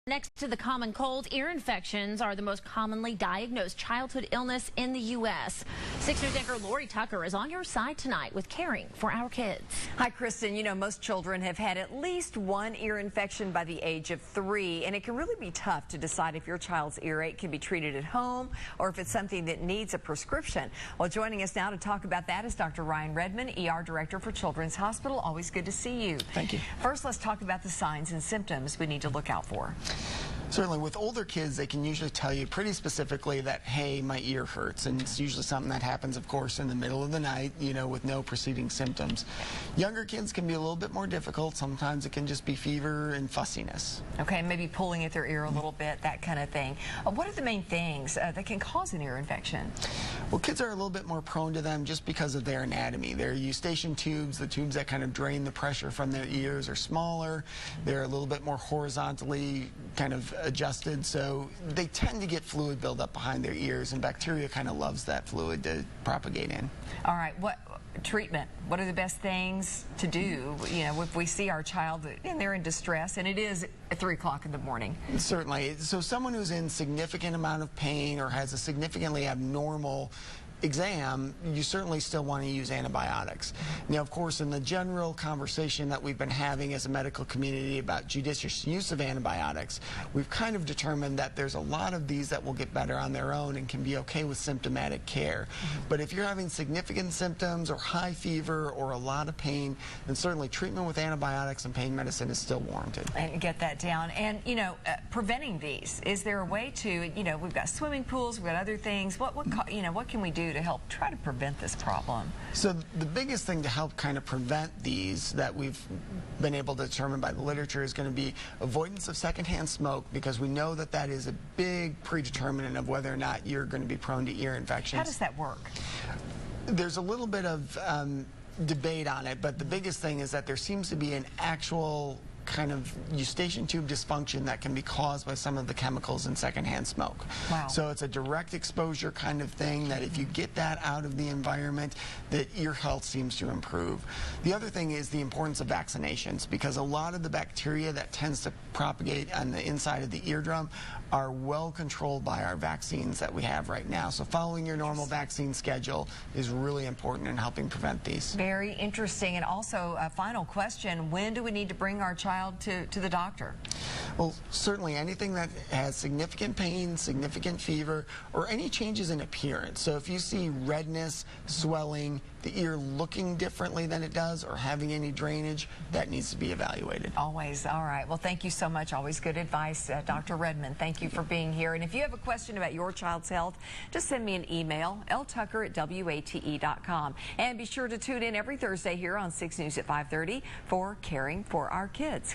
Next to the common cold, ear infections are the most commonly diagnosed childhood illness in the U.S. 6 News anchor Lori Tucker is on your side tonight with Caring for Our Kids. Hi, Kristen. You know, most children have had at least one ear infection by the age of 3, and it can really be tough to decide if your child's earache can be treated at home or if it's something that needs a prescription. Well, joining us now to talk about that is Dr. Ryan Redmond, ER Director for Children's Hospital. Always good to see you. Thank you. First, let's talk about the signs and symptoms we need to look out for. Certainly, with older kids, they can usually tell you pretty specifically that, hey, my ear hurts, and it's usually something that happens, of course, in the middle of the night, you know, with no preceding symptoms. Younger kids can be a little bit more difficult. Sometimes it can just be fever and fussiness. Okay, maybe pulling at their ear a little bit, that kind of thing. What are the main things that can cause an ear infection? Well, kids are a little bit more prone to them just because of their anatomy. Their eustachian tubes, the tubes that kind of drain the pressure from their ears, are smaller. They're a little bit more horizontally kind of adjusted, so they tend to get fluid buildup behind their ears, and bacteria kind of loves that fluid to propagate in. All right, what treatment? What are the best things to do, you know, if we see our child and they're in distress, and it is at 3 o'clock in the morning? Certainly. So someone who's in significant amount of pain or has a significantly abnormal exam, you certainly still want to use antibiotics. Now, of course, in the general conversation that we've been having as a medical community about judicious use of antibiotics, we've kind of determined that there's a lot of these that will get better on their own and can be okay with symptomatic care. But if you're having significant symptoms or high fever or a lot of pain, then certainly treatment with antibiotics and pain medicine is still warranted. And get that down. And, you know, preventing these, is there a way to, you know, we've got swimming pools, we've got other things. What can we do to help try to prevent this problem? So the biggest thing to help kind of prevent these that we've been able to determine by the literature is going to be avoidance of secondhand smoke, because we know that that is a big predeterminant of whether or not you're going to be prone to ear infections. How does that work? There's a little bit of debate on it, but the biggest thing is that there seems to be an actual kind of eustachian tube dysfunction that can be caused by some of the chemicals in secondhand smoke. Wow. So it's a direct exposure kind of thing that if you get that out of the environment, that ear health seems to improve. The other thing is the importance of vaccinations, because a lot of the bacteria that tends to propagate on the inside of the eardrum are well controlled by our vaccines that we have right now. So following your normal vaccine schedule is really important in helping prevent these. Very interesting. And also, a final question, when do we need to bring our child to the doctor? Well, certainly anything that has significant pain, significant fever, or any changes in appearance. So if you see redness, swelling, the ear looking differently than it does, or having any drainage, that needs to be evaluated. Always. All right. Well, thank you so much. Always good advice. Dr. Redmond, thank you for being here. And if you have a question about your child's health, just send me an email, ltucker@wate.com. And be sure to tune in every Thursday here on 6 News at 5:30 for Caring for Our Kids.